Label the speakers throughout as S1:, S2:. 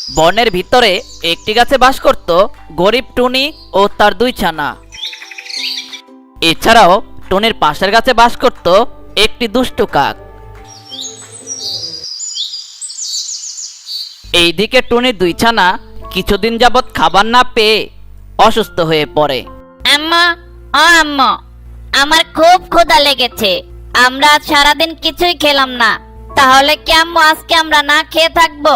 S1: বনের ভিতরে একটি গাছে বাস করত গরিব টুনি ও তার দুই ছানা। এছাড়াও টুনির পাশের গাছে বাস করত একটি দুষ্টু কাক। এইদিকে টুনির দুই ছানা কিছুদিন যাবৎ খাবার না পেয়ে অসুস্থ হয়ে পড়ে।
S2: আম্মা, ও আম্মা, আমার খুব ক্ষুধা লেগেছে। আমরা আজ সারাদিন কিছুই খেলাম না। তাহলে কি আম্মু আজকে আমরা না খেয়ে থাকবো?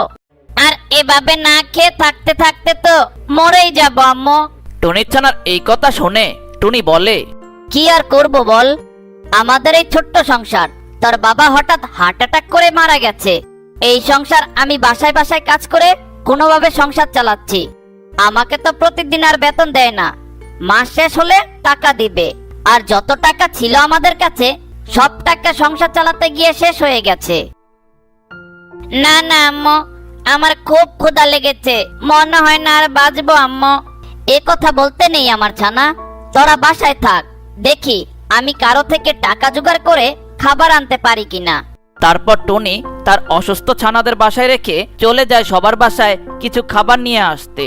S2: আর এভাবে না খেয়ে থাকতে থাকতে তো মরেই যাবো আম্মু।
S1: টুনির ছানার এই কথা শুনে টুনি বলে,
S2: কি আর করব বল, আমাদের এই ছোট্ট সংসার। তোর বাবা হঠাৎ হার্ট অ্যাটাক করে মারা গেছে। এই সংসার আমি বাসায় বাসায় কাজ করে কোনোভাবে সংসার চালাচ্ছি। আমাকে তো প্রতিদিন আর বেতন দেয় না, মাস শেষ হলে টাকা দিবে। আর যত টাকা ছিল আমাদের কাছে সব টাকা সংসার চালাতে গিয়ে শেষ হয়ে গেছে। না না আম্মু, আমার খুব ক্ষুধা লেগেছে, মনে হয় না আর বাঁচবো আম্মু। এ কথা বলতে নেই আমার ছানা, তোরা বাসায় থাক, দেখি আমি কারো থেকে টাকা জোগাড় করে খাবার আনতে পারি কিনা।
S1: তারপর টুনি তার অসুস্থ ছানাদের বাসায় রেখে চলে যায় সবার বাসায় কিছু খাবার নিয়ে আসতে।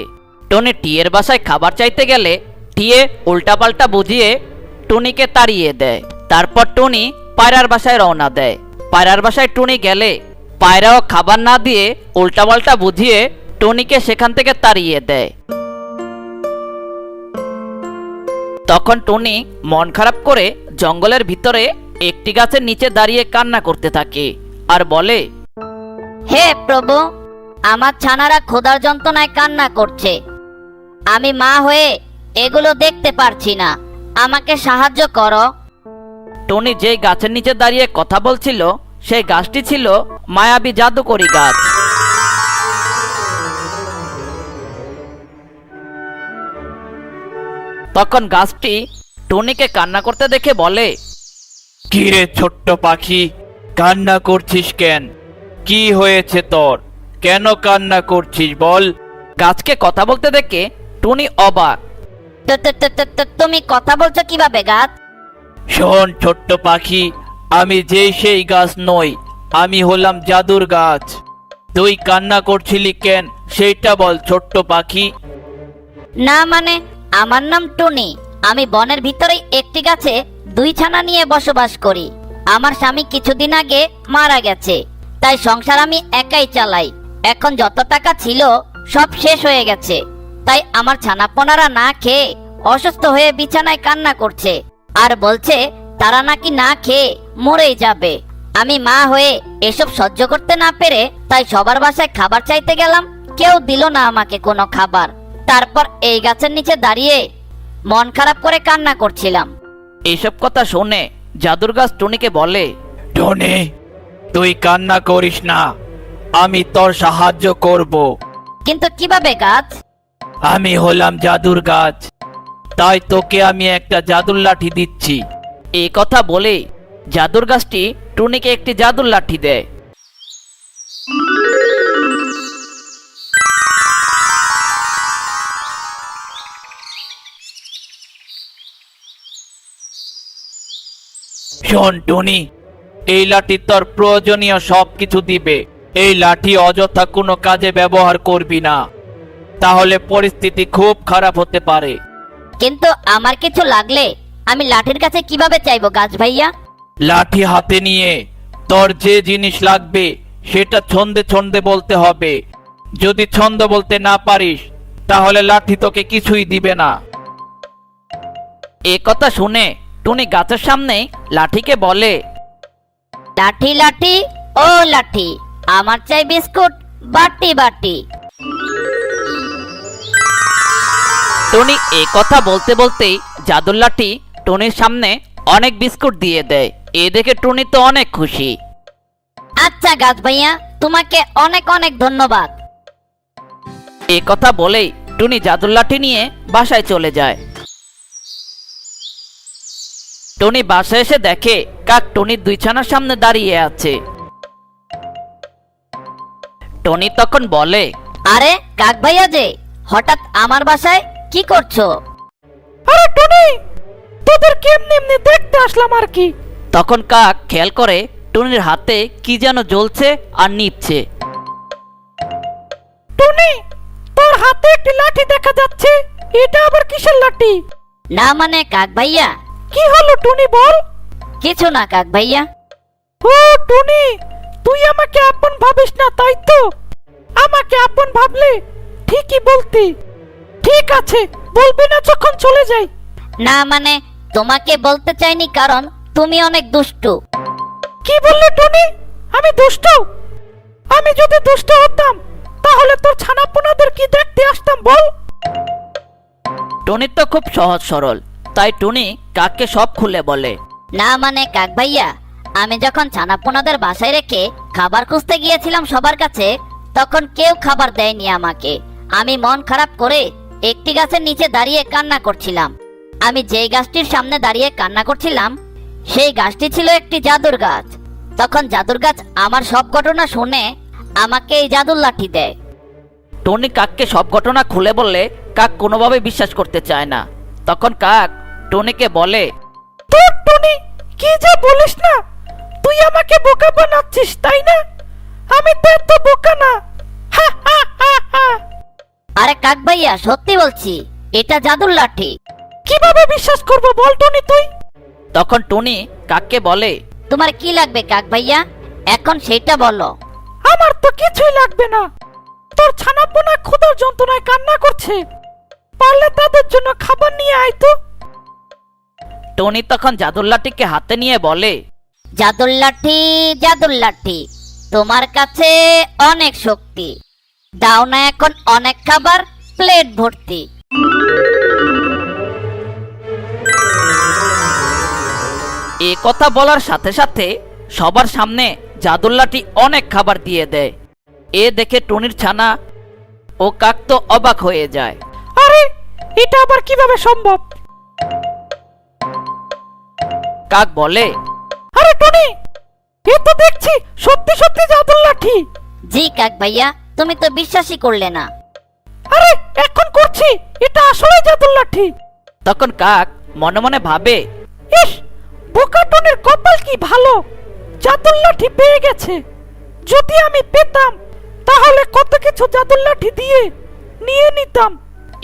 S1: টুনি টিয়ের বাসায় খাবার চাইতে গেলে টিয়ে উল্টাপাল্টা বুঝিয়ে টুনিকে তাড়িয়ে দেয়। তারপর টুনি পায়রার বাসায় রওনা দেয়। পায়রার বাসায় টুনি গেলে পায়রাও খাবার না দিয়ে উল্টাপাল্টা বুঝিয়ে টুনিকে সেখান থেকে তাড়িয়ে দেয়। তখন টুনি মন খারাপ করে জঙ্গলের ভিতরে একটি গাছের নিচে দাঁড়িয়ে কান্না করতে থাকে আর বলে,
S2: হে প্রভু, আমার ছানারা ক্ষুধার যন্ত্রণায় কান্না করছে। আমি মা হয়ে এগুলো দেখতে পারছি না, আমাকে সাহায্য করো।
S1: টুনি যেই গাছের নিচে দাঁড়িয়ে কথা বলছিল সেই গাছটি ছিল মায়াবী জাদুকরি গাছ। তখন গাছটি টুনিকে কান্না করতে দেখে বলে,
S3: কি রে ছোট্ট পাখি, কান্না করছিস কেন? কি হয়েছে তোর? কেন কান্না করছিস বল?
S1: গাছকে কথা বলতে দেখে টুনি অবাক।
S2: তুমি কথা বলছো কিভাবে গাছ?
S3: শোন ছোট্ট পাখি, আমি সেই গাছ নই, আমি হলাম জাদুর গাছ। তুই কান্না করছিলি কেন সেইটা বল ছোট্ট পাখি।
S2: না মানে, আমার নাম টুনি। আমি বনের ভিতরেই একটি গাছে দুই ছানা নিয়ে বসবাস করি। আমার স্বামী কিছুদিন আগে মারা গেছে, তাই সংসার আমি একাই চালাই। এখন যত টাকা ছিল সব শেষ হয়ে গেছে, তাই আমার ছানাপোনারা না খেয়ে অসুস্থ হয়ে বিছানায় কান্না করছে আর বলছে তারা নাকি না খেয়ে মরেই যাবে। আমি মা হয়ে এসব সহ্য করতে না পেরে তাই সবার বাসায় খাবার চাইতে গেলাম, কেউ দিল না আমাকে কোনো খাবার। তারপর এই গাছের নিচে দাঁড়িয়ে মন খারাপ করে কান্না করছিলাম।
S1: এইসব কথা শুনে জাদুর গাছ টুনিকে বলে,
S3: টনি, তুই কান্না করিস না, আমি তোর সাহায্য করব।
S2: কিন্তু কিভাবে গাছ?
S3: আমি হলাম জাদুর গাছ, তাই তোকে আমি একটা জাদুর লাঠি দিচ্ছি।
S1: এই কথা বলে জাদুর গাছটি টুনিকে একটি জাদুর লাঠি দেয়।
S3: শোন টনি, এই লাঠি তোর প্রয়োজনীয় সবকিছু দিবে। এই লাঠি অযথা কোনো কাজে ব্যবহার করবি না, তাহলে পরিস্থিতি খুব খারাপ হতে পারে।
S2: কিন্তু আমার কিছু লাগলে আমি লাঠির কাছে কিভাবে চাইবো গাছ ভাইয়া?
S3: লাঠি হাতে নিয়ে তোর যে জিনিস লাগবে সেটা ছন্দে ছন্দে বলতে হবে। যদি ছন্দ বলতে না পারিস তাহলে লাঠি তোকে কিছুই দিবে না।
S1: এ কথা শুনে টুনি গাছের সামনে লাঠিকে বলে,
S2: লাঠি লাঠি ও লাঠি, আমার চাই বিস্কুট বাটি বাটি।
S1: টুনি এ কথা বলতে বলতেই জাদুর লাঠি টুনির সামনে অনেক বিস্কুট দিয়ে দেয়। এ দেখে টুনি তো অনেক খুশি।
S2: আচ্ছা গাছ ভাইয়া, তোমাকে অনেক অনেক ধন্যবাদ।
S1: এ কথা বলেই টুনি জাদুর লাঠি নিয়ে বাসায় চলে যায়। টুনি বাসায় এসে দেখে কাক টুনির দুই ছানার সামনে দাঁড়িয়ে আছে। টুনি তখন বলে,
S2: আরে কাক ভাইয়া যে, হঠাৎ আমার বাসায় কি করছো?
S1: আরে টুনি, তোদের কেমনে এমনি দেখতে আসলাম আর কি। তখন কাক খেয়াল করে টুনির হাতে কি যেন জ্বলছে আর নিভছে।
S4: টুনি, তোর হাতে একটি লাঠি দেখা যাচ্ছে, এটা আবার কিসের লাঠি?
S2: না মানে কাক ভাইয়া,
S4: কি হলো টুনি বল?
S2: কিছু না কাক ভাইয়া।
S4: ও টুনি, তুই আমাকে আপন ভাবিস না তাই তো? আমাকে আপন ভাবলে ঠিকই বলতি। ঠিক আছে, বলবি না যখন চলে যাই।
S2: না মানে তোমাকে বলতে চাইনি, কারণ তুমি অনেক দুষ্টু।
S4: কি বললি টুনি? আমি দুষ্ট? আমি যদি দুষ্ট হতাম তাহলে তোর ছানাপোনাদের কি দেখতে আসতাম বল?
S1: টুনির তো খুব সহজ সরল, তাই টুনি কাককে সব খুলে বলে।
S2: না মানে কাক ভাইয়া, আমি যখন ছানাপোনাদের বাসায় রেখে খাবার খুঁজতে গিয়েছিলাম সবার কাছে, তখন কেউ খাবার দেয়নি আমাকে। আমি মন খারাপ করে একটি গাছের নিচে দাঁড়িয়ে কান্না করছিলাম। আমি যেই গাছটির সামনে দাঁড়িয়ে কান্না করছিলাম, সেই গাছটি ছিল একটি জাদুর গাছ। তখন জাদুর গাছ আমার সব ঘটনা শুনে আমাকে এই জাদুর লাঠি দেয়।
S1: টুনি কাককে সব ঘটনা খুলে বললে কাক কোনোভাবে বিশ্বাস করতে চায় না। তখন কাক টুনিকে বলে,
S4: তোর টুনি, কি যে বলিস না, তুই আমাকে বোকা বানাচ্ছিস তাই না? আমি তো এত বোকা না। হা হা হা হা।
S2: আরে কাক ভাইয়া, সত্যি বলছি, এটা জাদুর লাঠি।
S4: কিভাবে বিশ্বাস করব বল টুনি তুই?
S1: তখন টুনি কাককে বলে,
S2: তোমার কি লাগবে কাক ভাইয়া, এখন সেটা বলো।
S4: আমার তো কিছুই লাগবে না। তোর ছানাপোনা ক্ষুধার যন্ত্রণায় কান্না করছে, পারলে তাদের জন্য খাবার নিয়ে আয় তো।
S1: টুনি তখন জাদুর লাঠিকে হাতে নিয়ে বলে,
S2: জাদুর লাঠি, জাদুর লাঠি, তোমার কাছে অনেক শক্তি, দাও না এখন অনেক খাবার, প্লেট ভর্তি।
S1: এ কথা বলার সাথে সাথে সবার সামনে জাদুর লাঠি অনেক খাবার দিয়ে দেয়। এ দেখে টুনির ছানা ও কাক তো অবাক হয়ে যায়।
S4: আরে, এটা আবার কিভাবে সম্ভব?
S1: কাক বলে,
S4: আরে টুনি, এ তো দেখছি সত্যি সত্যি জাদুর লাঠি।
S2: জি কাক ভাইয়া, তুমি তো বিশ্বাসই করলে না।
S4: আরে এখন করছি, এটা আসলে জাদুর লাঠি।
S1: তখন কাক মনে মনে ভাবে,
S4: ইস, বোকা টুনির কপাল কি ভালো, জাদুর লাঠি পেয়ে গেছে। যদি আমি পেতাম তাহলে কত কিছু জাদুর লাঠি দিয়ে নিয়ে নিতাম।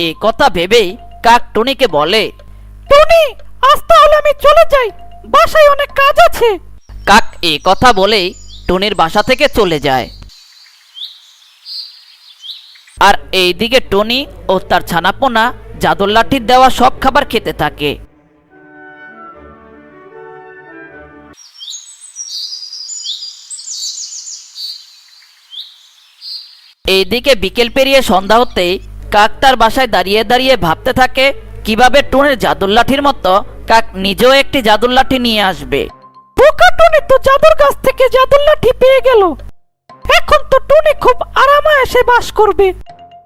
S1: এই কথা ভেবেই কাক টুনিকে বলে,
S4: টুনি, আজ তাহলে আমি চলে যাই, বাসায় অনেক কাজ আছে।
S1: কাক এই কথা বলেই টুনির বাসা থেকে চলে যায়। আর এইদিকে টুনি ও তার ছানাপোনা জাদুর লাঠির দেওয়া সব খাবার খেতে থাকে। এইদিকে বিকেল পেরিয়ে সন্ধ্যা হতেই কাক তার বাসায় দাঁড়িয়ে দাঁড়িয়ে ভাবতে থাকে কিভাবে টুনির জাদুর লাঠির মতো কাক নিজেও একটি জাদুর লাঠি নিয়ে আসবে।
S4: বোকা টুনি তো জাদুর গাছ থেকে জাদুর লাঠি পেয়ে গেল। এখন তো টুনি খুব আরামায়েশে বাস করবে,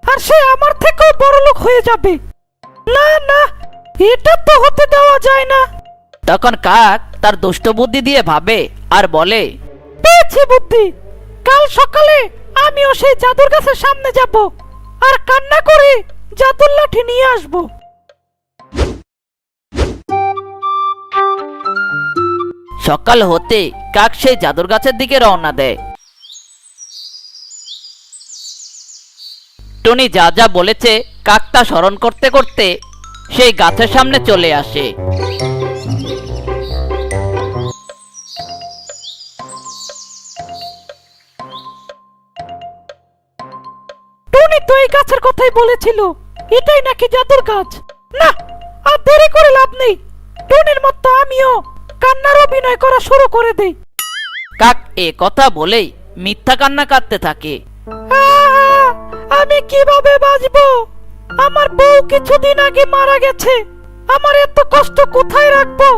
S4: আর সে আমার থেকেও বড়লোক হয়ে যাবে। না না, এটা তো হতে দেওয়া যায় না।
S1: তখন কাক তার দুষ্ট বুদ্ধি দিয়ে ভাবে আর বলে,
S4: পেয়েছি বুদ্ধি। কাল সকালে আমিও সেই জাদুর গাছের সামনে যাব আর কান্না করে জাদুর লাঠি নিয়ে আসব।
S1: সকাল হতে কাক সেই জাদুর গাছের দিকে রওনা দেয়। টুনি যা যা বলেছে কাক তা স্মরণ করতে করতে সেই গাছের সামনে চলে আসে।
S4: টুনি তো এই গাছের কথাই বলেছিল, এটাই নাকি জাদুর গাছ। না, আর দেরি করে লাভ নেই। টুনির মতো আমিও কান্নার অভিনয় করা শুরু করে দেই।
S1: কাক এ কথা বলেই মিথ্যা কান্না কাঁদতে থাকে।
S4: আহ! আমি কিভাবে বাঁচবো? আমার বউ কিছুদিন আগে মারা গেছে, আমার এত কষ্ট কোথায় রাখবো?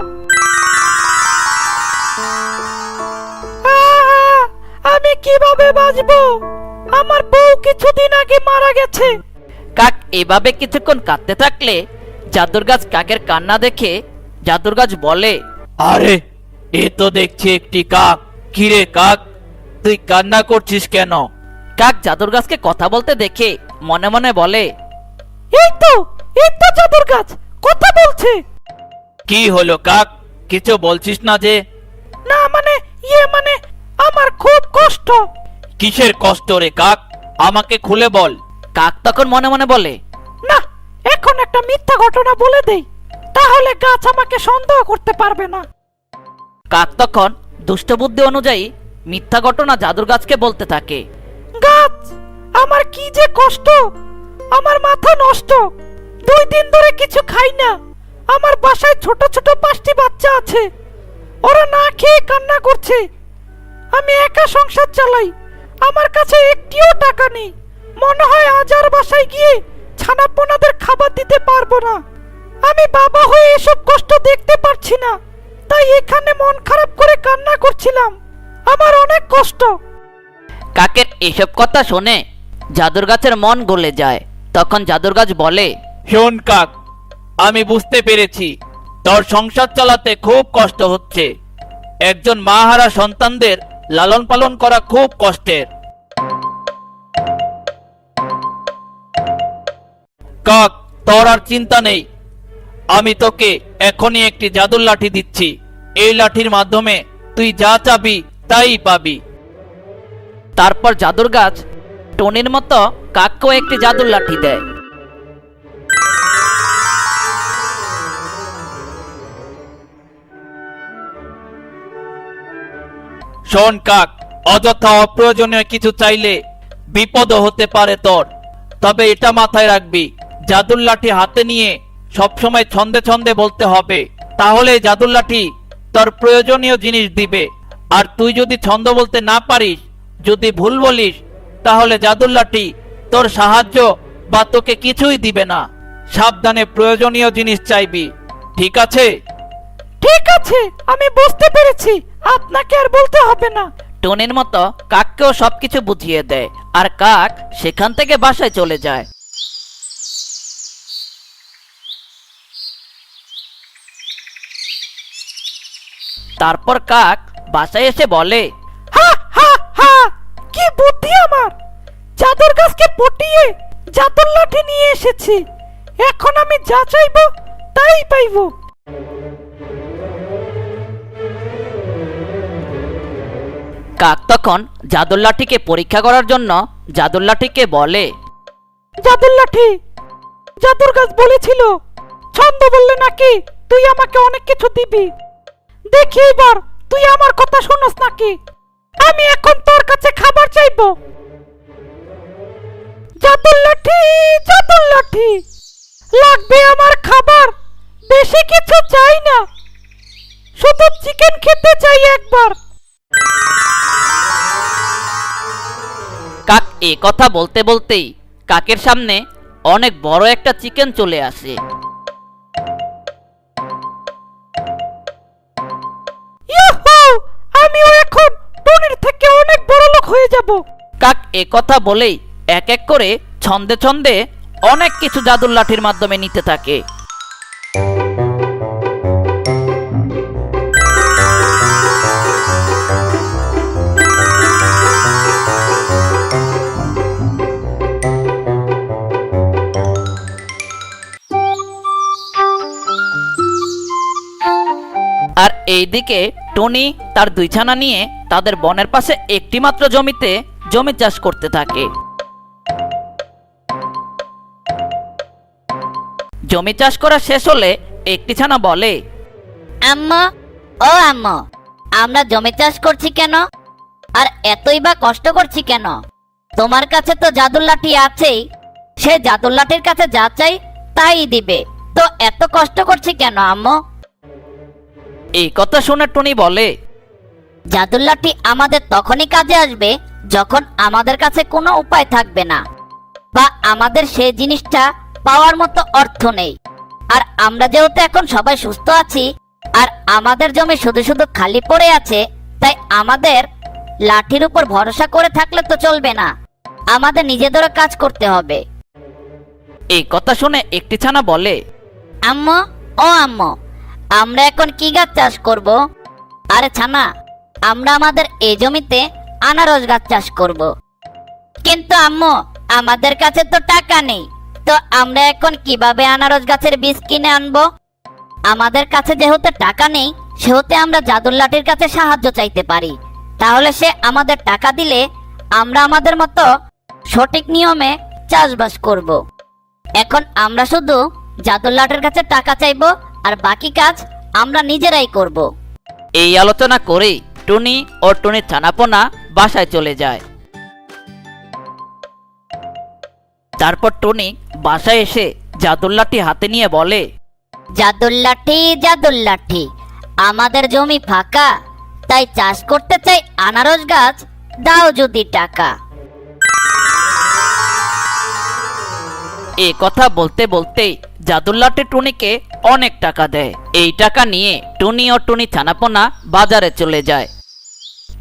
S4: আহ! আমি কিভাবে বাঁচবো? আমার বউ কিছুদিন আগে মারা গেছে।
S1: কাক এভাবে কিছুক্ষণ কাঁদতে থাকলে জাদুর গাছ কাকের কান্না দেখে জাদুর গাছ বলে,
S3: আরে, এ তো দেখছি একটি কাক। কিরে কাক, তুই কান্না করছিস কেন?
S1: কাক জাদুর গাছকে কথা বলতে দেখে মনে মনে বলে,
S4: এই তো জাদুর গাছ কথা বলছে।
S3: কি হলো কাক, কিছু বলছিস না যে?
S4: না মানে মানে আমার খুব কষ্ট।
S3: কিসের কষ্ট রে কাক, আমাকে খুলে বল।
S1: কাক তখন মনে মনে বলে,
S4: না, এখন একটা মিথ্যা ঘটনা বলে দেই, তাহলে গাছ আমাকে সন্দেহ করতে পারবে না।
S1: কাক তখন দুষ্ট বুদ্ধি অনুযায়ী মিথ্যা ঘটনা জাদুর গাছকে বলতে থাকে।
S4: গাছ, আমার কি যে কষ্ট, আমার মাথা নষ্ট, 2 দিন ধরে কিছু খাই না। আমার বাসায় ছোট ছোট 5টি বাচ্চা আছে, ওরা না খেয়ে কান্না করছে। আমি একা সংসার চালাই, আমার কাছে একটিও টাকা নেই। মনে হয় আজ আর বাসায় গিয়ে ছানাপোনাদের খাবার দিতে পারবো না। আমি বাবা হয়ে এসব কষ্ট দেখতে পারছি না, তাই এখানে মন খারাপ করে কান্না করছিলাম। আমার অনেক কষ্ট।
S1: কাকের এসব কথা শুনে জাদুর গাছের মন গলে যায়। তখন জাদুর গাছ বলে,
S3: শোন কাক, আমি বুঝতে পেরেছি তোর সংসার চালাতে খুব কষ্ট হচ্ছে। একজন মাহারা সন্তানদের লালন পালন করা খুব কষ্টের। কাক, তোর আর চিন্তা নেই, আমি তোকে এখনই একটি জাদুর লাঠি দিচ্ছি। এই লাঠির মাধ্যমে তুই যা চাবি তাই পাবি।
S1: তারপর জাদুর গাছ টনির মতো কাককেও একটি জাদুর লাঠি দেয়।
S3: শোন কাক, অযথা অপ্রয়োজনীয় কিছু চাইলে বিপদ হতে পারে তোর। তবে এটা মাথায় রাখবি, জাদুর লাঠি হাতে নিয়ে সবসময় ছন্দে ছন্দে বলতে হবে, তাহলে জাদুর লাঠি তোর প্রয়োজনীয় জিনিস দিবে। আর তুই যদি ছন্দ বলতে না পারিস, যদি ভুল বলিস, তাহলে জাদুর লাঠি তোর সাহায্য বা তোকে কিছুই দিবে না। সাবধানে প্রয়োজনীয় জিনিস চাইবি, ঠিক আছে?
S4: ঠিক আছে, আমি বুঝতে পেরেছি, আপনাকে আর বলতে হবে না।
S1: টনির মতো কাককেও সবকিছু বুঝিয়ে দেয়, আর কাক সেখান থেকে বাসায় চলে যায়। তারপর কাক বাসায় এসে বলে,
S4: হা হা হা, কি বুদ্ধি আমার! জাদুর গাছকে পটিয়ে জাদুর লাঠি নিয়ে এসেছি। এখন আমি যা চাইবো তাই পাইবো।
S1: কাক তখন জাদুর লাঠিকে পরীক্ষা করার জন্য জাদুর লাঠিকে বলে,
S4: জাদুর লাঠি, জাদুর গাছ বলেছিল ছন্দ বললে নাকি তুই আমাকে অনেক কিছু দিবি। দেখি এবার তুই আমার কথা শুনস নাকি। আমি এখন তোর কাছে খাবার চাইবো। জাদুর লাঠি, জাদুর লাঠি, লাগবে আমার খাবার, বেশি কিছু চাই না, শুধু চিকেন খেতে চাই একবার।
S1: কাক এ কথা বলতে বলতেই কাকের সামনে অনেক বড় একটা চিকেন চলে আসে।
S4: ইয়াহু! আমিও এখন টনির থেকে অনেক বড় লোক হয়ে যাব।
S1: কাক এ কথা বলেই এক এক করে ছন্দে ছন্দে অনেক কিছু জাদুর লাঠির মাধ্যমে নিতে থাকে। আর এইদিকে টনি তার 2 ছানা নিয়ে তাদের বনের পাশে একটি মাত্র জমিতে জমি চাষ করতে থাকে। জমি চাষ করা শেষ হলে একটি ছানা বলে,
S2: আম্মা, ও আম্মা, আমরা জমি চাষ করছি কেন? আর এতই বা কষ্ট করছি কেন? তোমার কাছে তো জাদুর লাঠি আছেই, সে জাদুর লাঠির কাছে যা চাই তাই দিবে, তো এত কষ্ট করছি কেন আম্মু?
S1: এই কথা শুনে টনি বলে,
S2: জাদুর লাঠি আমাদের তখনই কাজে আসবে যখন আমাদের কাছে কোনো উপায় থাকবে না, বা আমাদের সেই জিনিসটা পাওয়ার মতো অর্থ নেই। আর আমরা যেহেতু এখন সবাই সুস্থ আছি, আর আমাদের জমি শুধু শুধু খালি পড়ে আছে, তাই আমাদের লাঠির উপর ভরসা করে থাকলে তো চলবে না, আমাদের নিজেদেরও কাজ করতে হবে।
S1: এই কথা শুনে একটি ছানা বলে,
S2: আম্মু, ও আম্মু, আমরা এখন কি গাছ চাষ করব? আরে ছানা, আমরা আমাদের এই জমিতে আনারস গাছ চাষ করব। কিন্তু আম্মু, আমাদের কাছে তো টাকা নেই, তো আমরা এখন কিভাবে আনারস গাছের বীজ কিনে আনবো? আমাদের কাছে যেহেতু টাকা নেই, সেহেতু আমরা জাদুর লাঠির কাছে সাহায্য চাইতে পারি। তাহলে সে আমাদের টাকা দিলে আমরা আমাদের মতো সঠিক নিয়মে চাষবাস করব। এখন আমরা শুধু জাদুর লাঠির কাছে টাকা চাইবো, আর বাকি কাজ আমরা নিজেরাই করব।
S1: এই আলোচনা করেই টুনি ও টুনির ছানাপোনা বাসায় চলে যায়। তারপর টুনি বাসায় এসে জাদুর লাঠি হাতে নিয়ে বলে,
S2: জাদুর লাঠি, আমাদের জমি ফাঁকা, তাই চাষ করতে চাই আনারস গাছ, দাও যদি টাকা।
S1: এই কথা বলতে বলতেই জাদুর লাঠি টুনিকে অনেক টাকা দেয়। এই টাকা নিয়ে টুনি ও টুনি ছানাপোনা বাজারে চলে যায়।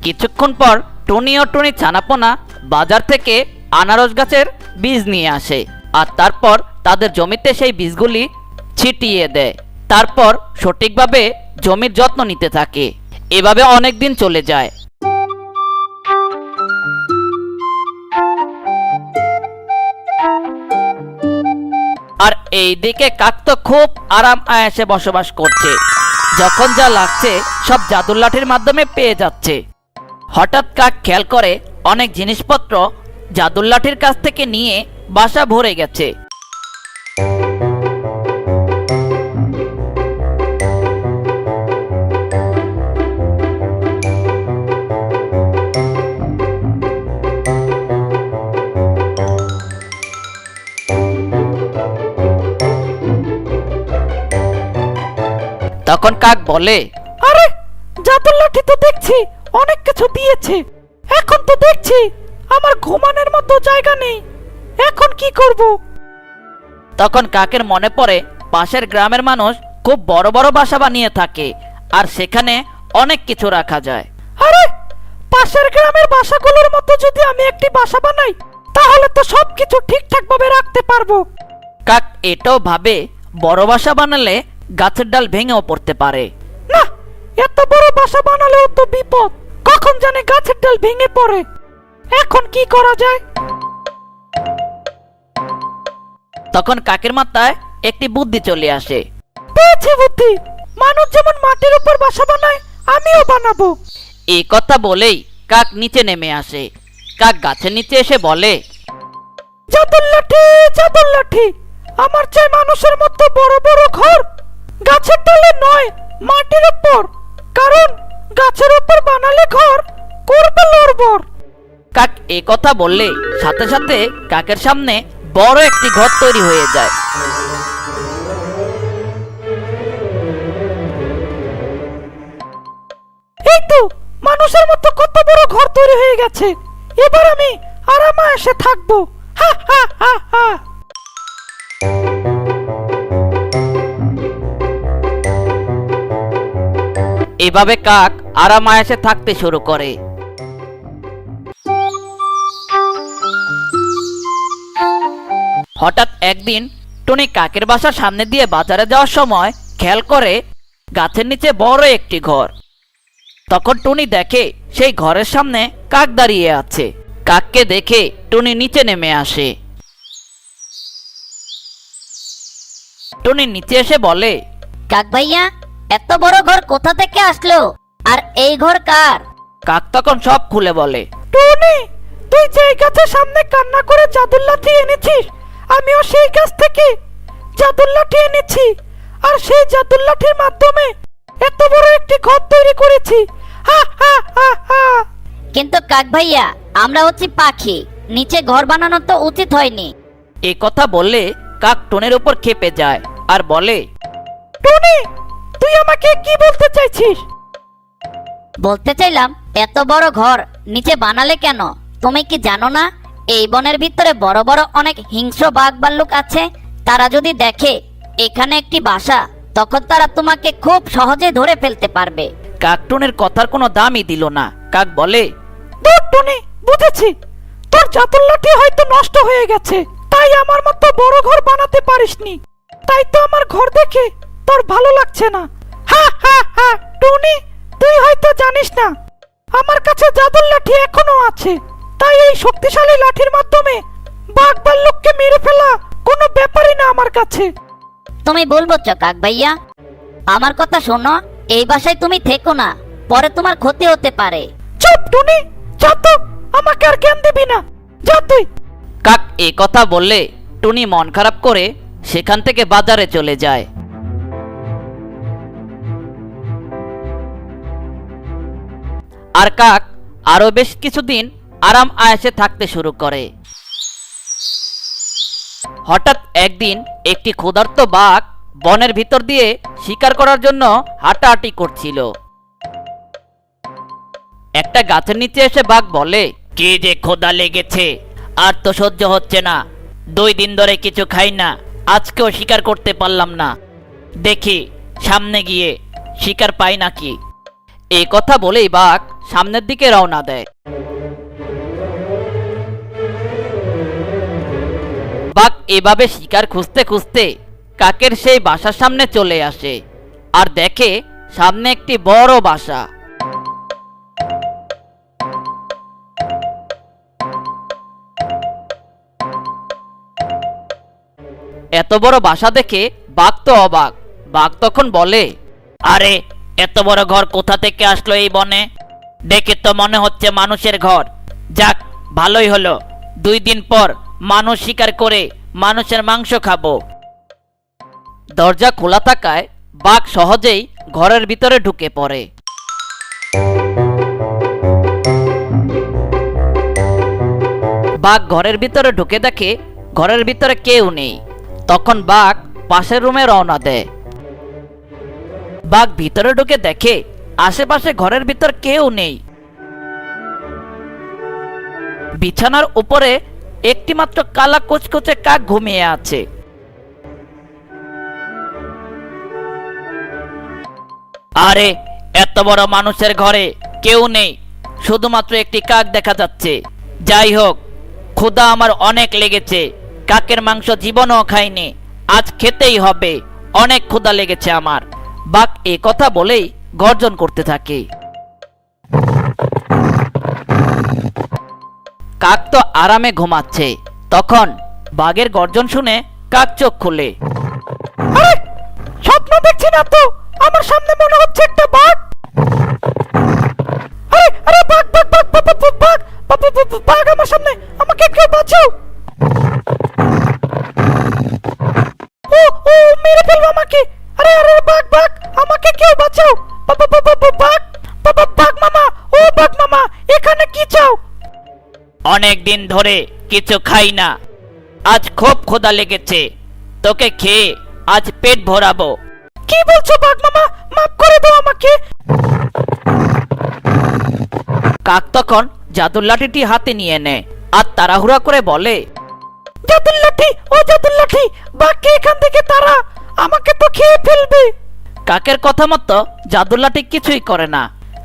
S1: কিছুক্ষণ পর টুনি ও টুনি ছানাপোনা বাজার থেকে আনারস গাছের বীজ নিয়ে আসে, আর তারপর তাদের জমিতে সেই বীজগুলি ছিটিয়ে দেয়। তারপর সঠিকভাবে জমির যত্ন নিতে থাকে। এভাবে অনেক দিন চলে যায়। আর এইদিকে কাক তো খুব আরাম আয়াসে বসবাস করছে। যখন যা লাগছে সব জাদুর লাঠির মাধ্যমে পেয়ে যাচ্ছে। হঠাৎ কাক খেয়াল করে অনেক জিনিসপত্র জাদুর লাঠির কাছ থেকে নিয়ে বাসা ভরে গেছে। তখন কাক বলে,
S4: আরে জাদুর লাঠি তো দেখছি অনেক কিছু দিয়েছে, এখন তো দেখছি আমার ঘুমানোর মতো জায়গা নেই, এখন কি করব?
S1: তখন কাকের মনে পড়ে পাশের গ্রামের মানুষ খুব বড় বড় বাসা বানিয়ে থাকে, আর সেখানে অনেক কিছু রাখা যায়।
S4: আরে পাশের গ্রামের বাসাগুলোর মতো যদি আমি একটি বাসা বানাই, তাহলে তো সবকিছু ঠিকঠাক ভাবে রাখতে পারবো।
S1: কাক এটাও ভাবে বড় বাসা বানালে গাছের ডাল ভেঙেও পড়তে পারে।
S4: না, এত বড় বাসা বানালেও তো বিপদ, কখন জানে গাছের ডাল ভেঙে পড়ে। এখন কি করা যায়?
S1: তখন কাকের মাথায় একটি বুদ্ধি চলে আসে।
S4: পেয়েছি বুদ্ধি, মানুষ যেমন মাটির উপর বাসা বানায়, আমিও বানাবো।
S1: এই কথা বলেই কাক নিচে নেমে আসে। কাক গাছের নিচে এসে বলে,
S4: জাদুর লাঠি, আমার চাই মানুষের মতো বড় বড় ঘর, গাছের ডালে নয়, মাটির উপর, কারণ গাছের উপর বানালে ঘর করবে লড়বড়।
S1: কাক এই কথা বললে সাথে সাথে কাকের সামনে বড় একটি ঘর তৈরি হয়ে যায়।
S4: এই তো মানুষের মতো কত বড় ঘর তৈরি হয়ে গেছে, এবার আমি আরামে এসে থাকবো। হা হা হা হা।
S1: এভাবে কাক আরাম আয়েসে থাকতে শুরু করে। হঠাৎ একদিন টুনি কাকের বাসার সামনে দিয়ে বাজারে যাওয়ার সময় খেয়াল করে গাছের নিচে বড় একটি ঘর। তখন টুনি দেখে সেই ঘরের সামনে কাক দাঁড়িয়ে আছে। কাককে দেখে টুনি নিচে নেমে আসে। টুনি নিচে এসে বলে,
S2: কাক ভাইয়া, এত বড় ঘর কোথা থেকে আসলো, আর এই ঘর কার?
S1: কাক তখন সব খুলে বলে,
S4: টুনি, তুই যেই গাছের সামনে কান্না করে জাদুর লাঠি এনেছিস, আমিও সেই গাছ থেকে জাদুর লাঠি এনেছি, আর সেই জাদুর লাঠির মাধ্যমে এত বড় একটি ঘর তৈরি করেছি। হা হা হা হা।
S2: কিন্তু কাক ভাইয়া, আমরা হচ্ছি পাখি, নিচে ঘর বানানো তো উচিত হয়নি।
S1: এই কথা বললে কাক টুনির উপর ক্ষেপে যায় আর বলে,
S4: টুনি, তুই আমাকে কি বলতে চাইছিস?
S2: বলতে চাইলাম, এত বড় ঘর নিচে বানালে কেন? তুমি কি জানো না, এই বনের ভিতরে বড় বড় অনেক হিংস্র বাঘ ভাল্লুক আছে। তারা যদি দেখে এখানে একটি বাসা, তখন তারা তোমাকে খুব সহজে ধরে ফেলতে পারবে।
S1: কাক টুনির কথার কোনো দামই দিল না। কাক বলে,
S4: দূর টুনি, বুঝেছি, তোর জাদুর লাঠি হয়তো নষ্ট হয়ে গেছে, তাই আমার মতো বড় ঘর বানাতে পারিসনি, তাই তো আমার ঘর দেখে তোর ভালো লাগছে না। হা হা হা। টুনি, তুই হয়তো জানিস না, আমার কাছে জাদুর লাঠি এখনো আছে, তাই এই শক্তিশালী লাঠির মাধ্যমে বাঘ ভাল্লুককে মেরে ফেলা কোনো ব্যাপারই না আমার কাছে।
S2: তুমি ভুল বলছো কাক ভাইয়া, আমার কথা শোনো, এই বাসায় তুমি থেকো না, পরে তোমার ক্ষতি হতে পারে।
S4: চুপ টুনি, যা তো, আমাকে আর জ্ঞান দিবি না, যা তুই।
S1: কাক এ কথা বললে টুনি মন খারাপ করে সেখান থেকে বাজারে চলে যায়। আর কাক আরো বেশ কিছুদিন আরাম আয়েশে থাকতে শুরু করে। হঠাৎ একদিন একটি ক্ষুধার্ত বাঘ বনের ভিতর দিয়ে শিকার করার জন্য হাঁটাহাঁটি করছিল। একটা গাছের নিচে এসে বাঘ বলে, কি যে ক্ষুধা লেগেছে, আর তো সহ্য হচ্ছে না। 2 দিন ধরে কিছু খাই না, আজকেও শিকার করতে পারলাম না। দেখি সামনে গিয়ে শিকার পাই নাকি। এই কথা বলেই বাঘ সামনের দিকে রওনা দেয়। বাঘ এভাবে শিকার খুঁজতে খুঁজতে কাকের সেই বাসার সামনে চলে আসে আর দেখে সামনে একটি বড় বাসা। এত বড় বাসা দেখে বাঘ তো অবাক। বাঘ তখন বলে, আরে এত বড় ঘর কোথা থেকে আসলো এই বনে? দেখে তো মনে হচ্ছে মানুষের ঘর। যাক, ভালোই হলো, 2 দিন পর মানুষ শিকার করে মানুষের মাংস খাবো। দরজা খোলা থাকায় বাঘ সহজেই ঘরের ভিতরে ঢুকে পড়ে। বাঘ ঘরের ভিতরে ঢুকে দেখে ঘরের ভিতরে কেউ নেই। তখন বাঘ পাশের রুমে রওনা দেয়। বাঘ ভিতরে ঢুকে দেখে আশেপাশে ঘরের ভিতর কেউ নেই। বিছানার উপরে একটি মাত্র কালা কুচকুচে কাক ঘুমিয়ে আছে। আরে এত বড় মানুষের ঘরে কেউ নেই, শুধুমাত্র একটি কাক দেখা যাচ্ছে। যাই হোক, ক্ষুধা আমার অনেক লেগেছে, কাকের মাংস জীবনও খাইনি, আজ খেতেই হবে, অনেক ক্ষুধা লেগেছে আমার। বাঘ এ কথা বলেই গর্জন করতে থাকে। কাক তো আরামে ঘুমাচ্ছে। তখন বাঘের গর্জন শুনে কাক চোখ খুলে।
S4: আরে স্বপ্ন দেখছি না তো, আমার সামনে মনে হচ্ছে একটা বাঘ। আরে আরে বাঘ বাঘ বাঘ বাঘ বাঘ বাঘ বাঘ বাঘ বাঘ বাঘ আমার সামনে, আমাকে কেউ বাঁচাও। ও ও মেরে ফেলবো আমাকে। আরে আরে বাঘ বাঘ আমাকে কেউ বাঁচাও। বাঘ বাঘ বাঘ বাঘ বাঘ বাঘ মামা, ও বাঘ মামা এখানে কি চাও?
S1: অনেক দিন ধরে কিছু খাই না, আজ খুব ক্ষুধা লেগেছে, তোকে খেয়ে আজ পেট ভরাবো।
S4: কি বলছো বাঘ মামা, মাফ করে দাও আমাকে।
S1: কাক তখন জাদুর লাঠিটি হাতে নিয়ে নেয় আর তাড়াহুড়া করে বলে,
S4: জাদুর লাঠি, ও জাদুর লাঠি, বাঘকে এখান থেকে তাড়া, আমাকে তো খেয়ে ফেলবে।
S1: কাকের কথা মতো জাদুর লাঠি কিছুই করে না,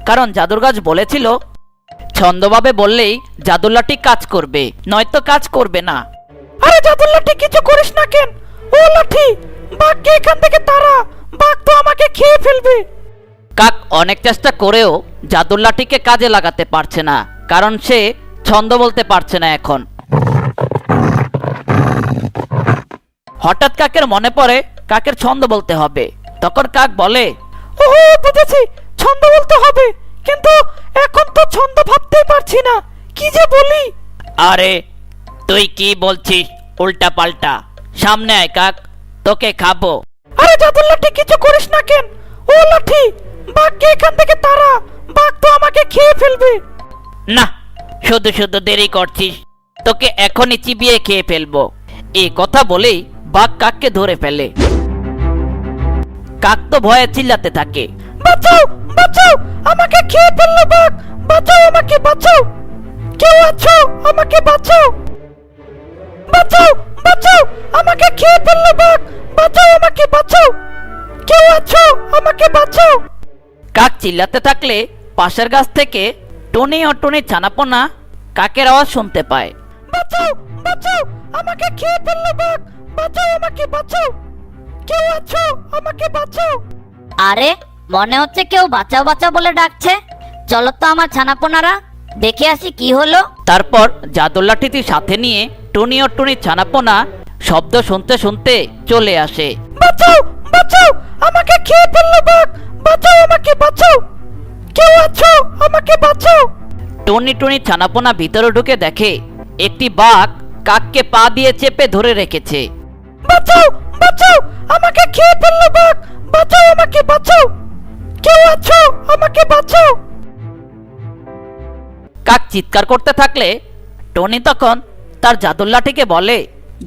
S1: কারণ জাদুর গাছ বলেছিল ছন্দভাবে বললেই জাদুর লাঠি কাজ করবে, নয়তো কাজ করবে না।
S4: আরে জাদুর লাঠি কিছু করিস না কেন? ও লাঠি, বাঘকে এখান থেকে তাড়া, বাঘ তো আমাকে খেয়ে ফেলবে।
S1: কাক অনেক চেষ্টা করেও জাদুর লাঠিকে কাজে লাগাতে পারছে না, কারণ সে ছন্দ বলতে পারছে না এখন। হঠাৎ কাকের মনে পড়ে কাকের ছন্দ বলতে হবে। তখন কাক বলে,
S4: ও বুঝেছি, ছন্দ বলতে হবে, কিন্তু এখন তো ছন্দ ভাবতেই পারছি না, কি যে বলি।
S1: আরে তুই কি বলছিস উল্টা পাল্টা, সামনে আয় কাক, তোকে খাবো।
S4: আরে জাদুর লাঠি কিছু করিস না কেন? ও লাঠি, বাঘকে এখান থেকে তাড়া, বাঘ তো আমাকে খেয়ে ফেলবে।
S1: না, শুধু শুধু দেরি করছিস, তোকে এখনই চিবিয়ে খেয়ে ফেলবো। এই কথা বলেই বাঘ কাককে ধরে ফেলে। কাক তো ভয়ে চিল্লাতে থাকে,
S4: বাঁচাও বাঁচাও, আমাকে খেয়ে ফেললো বাঘ, বাঁচাও আমাকে, বাঁচাও, কেউ আছো, আমাকে বাঁচাও, বাঁচাও বাঁচাও, আমাকে খেয়ে ফেললো বাঘ, বাঁচাও আমাকে, বাঁচাও, কেউ আছো, আমাকে বাঁচাও।
S1: কাক চিল্লাতে থাকলে পাশের গাছ থেকে টুনি ও টুনির ছানাপোনা কাকের আওয়াজ শুনতে পায়।
S4: বাঁচাও বাঁচাও, আমাকে খেয়ে ফেললো বাঘ, বাঁচাও আমাকে, বাঁচাও, কেউ আছো, আমাকে বাঁচাও।
S2: আরে মনে হচ্ছে কেউ বাঁচাও বাঁচাও বলে ডাকছে। চলো তো আমার ছানাপোনারা, দেখে আসি কি হলো।
S1: তারপর জাদুর লাঠিটি সাথে নিয়ে টুনি ও টুনির ছানাপোনা শব্দ শুনতে শুনতে চলে আসে।
S4: বাঁচাও বাঁচাও, আমাকে খেয়ে ফেললো বাঘ, বাঁচাও আমাকে, বাঁচাও, কেউ আছো, আমাকে বাঁচাও।
S1: টুনি টুনির ছানাপোনা ভিতরে ঢুকে দেখে একটি বাঘ কাককে পা দিয়ে চেপে ধরে রেখেছে।
S4: বাঁচাও বাঁচাও, আমাকে খেয়ে ফেললো বাঘ, বাঁচাও আমাকে, বাঁচাও, কেউ আছো, আমাকে বাঁচাও।
S1: কাক চিৎকার করতে থাকলে টনি তখন তার জাদুর লাঠিকে বলে,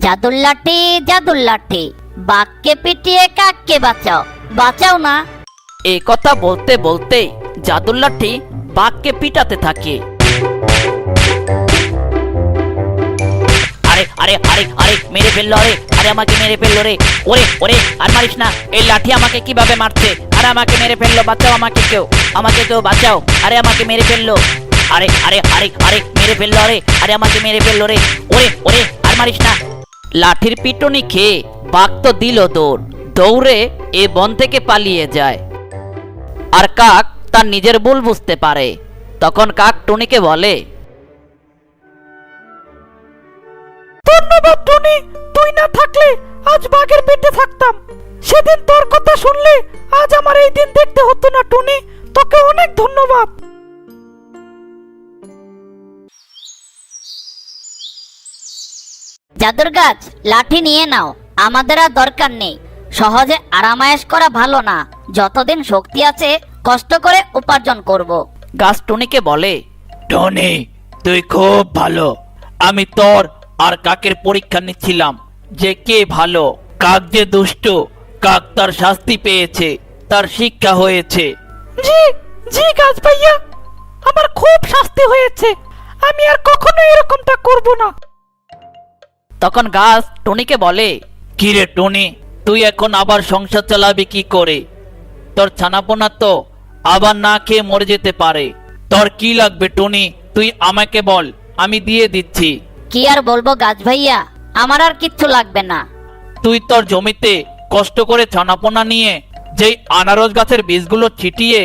S2: জাদুর লাঠি, জাদুর লাঠি, বাঘকে পিটিয়ে কাককে বাঁচাও, বাঁচাও না।
S1: এই কথা বলতে বলতেই জাদুর লাঠি বাঘকে পিটাতে থাকে। আরে আরে আরে আরে মেরে ফেললো, আরে আরে আমাকে মেরে ফেললো রে, ওরে ওরে আর মারিস না, এই লাঠি আমাকে কিভাবে মারছে, আরে আমাকে মেরে ফেললো, বাঁচাও আমাকে কেউ বাঁচাও, আরে আমাকে মেরে ফেললো, আরে আরে আরে আরে মেরে ফেললো, আরে আরে আমাকে মেরে ফেললো রে, ওরে ওরে আর মারিস না। লাঠির পিটুনি খেয়ে বাঘ তো দিল দৌড়ে এ বন থেকে পালিয়ে যায়। আর কাক তার নিজের ভুল বুঝতে পারে। তখন কাক টুনিকে বলে,
S4: ধন্যবাদ টনি, তুই না থাকলে আজ বাঘের পেটে থাকতাম। সেদিন তোর কথা শুনলে আজ আমার এই দিন দেখতে হতো না টনি, তোকে অনেক ধন্যবাদ।
S2: জাদুর গাছ, লাঠি নিয়ে নাও, আমাদের আর দরকার নেই। সহজে আরামায়েশ করা ভালো না, যতদিন শক্তি আছে কষ্ট করে উপার্জন করব।
S1: গাছ টুনিকে বলে,
S3: টনি, তুই খুব ভালো। আমি তোর আর কাকের পরীক্ষা নিচ্ছিলাম যে কে ভালো। কাক যে দুষ্ট, কাক তার শাস্তি পেয়েছে, তার শিক্ষা হয়েছে।
S4: জি জি গাছ ভাইয়া, আমার খুব শাস্তি হয়েছে, আমি আর কখনো এরকমটা করব না।
S1: তখন গাছ টুনিকে বলে,
S3: কিরে টনি, তুই এখন আবার সংসার চালাবি কি করে? তোর ছানাপোনা তো আবার না খেয়ে মরে যেতে পারে। তোর কি লাগবে টনি, তুই আমাকে বল, আমি দিয়ে দিচ্ছি।
S2: কি আর বলবো গাছ ভাইয়া, আমার আর কিচ্ছু লাগবে না।
S3: তুই তোর জমিতে কষ্ট করে ছানাপোনা নিয়ে যেই আনারস গাছের বীজগুলো ছিটিয়ে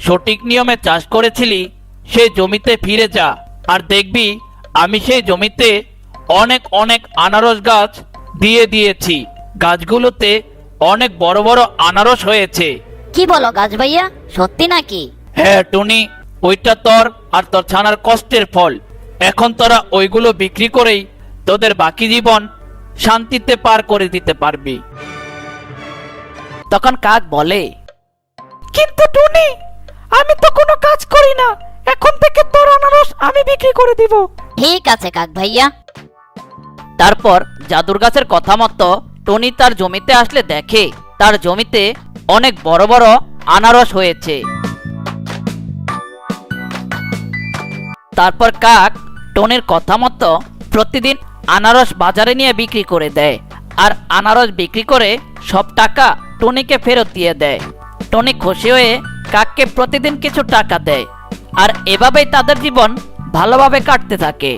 S3: সঠিক নিয়মে চাষ করেছিলি, সেই জমিতে ফিরে যা, আর দেখবি আমি সেই জমিতে অনেক অনেক আনারস গাছ দিয়ে দিয়েছি। গাছগুলোতে অনেক বড় বড় আনারস হয়েছে।
S2: কি বলো গাছ ভাইয়া, সত্যি নাকি?
S3: হ্যাঁ টুনি, ওইটা তোর আর তোর ছানার কষ্টের ফল। এখন তোরা ওইগুলো বিক্রি করেই তোদের বাকি জীবন শান্তিতে পার করে দিতে পারবি।
S1: তখন কাক বলে,
S4: কিন্তু টনি, আমি তো কোনো কাজ করি না, এখন থেকে তোর আনারস আমি বিক্রি করে দিব।
S2: ঠিক আছে কাক ভাইয়া।
S1: তারপর জাদুর গাছের কথা মতো টনি তার জমিতে আসলে দেখে তার জমিতে অনেক বড় বড় আনারস হয়েছে। তারপর কাক টনির কথা মতো প্রতিদিন আনারস বাজারে নিয়ে বিক্রি করে দেয়, আর আনারস বিক্রি করে সব টাকা টনিকে ফেরত দিয়ে দেয়। টনি খুশি হয়ে কাককে প্রতিদিন কিছু টাকা দেয়, আর এভাবেই তাদের জীবন ভালোভাবে কাটতে থাকে।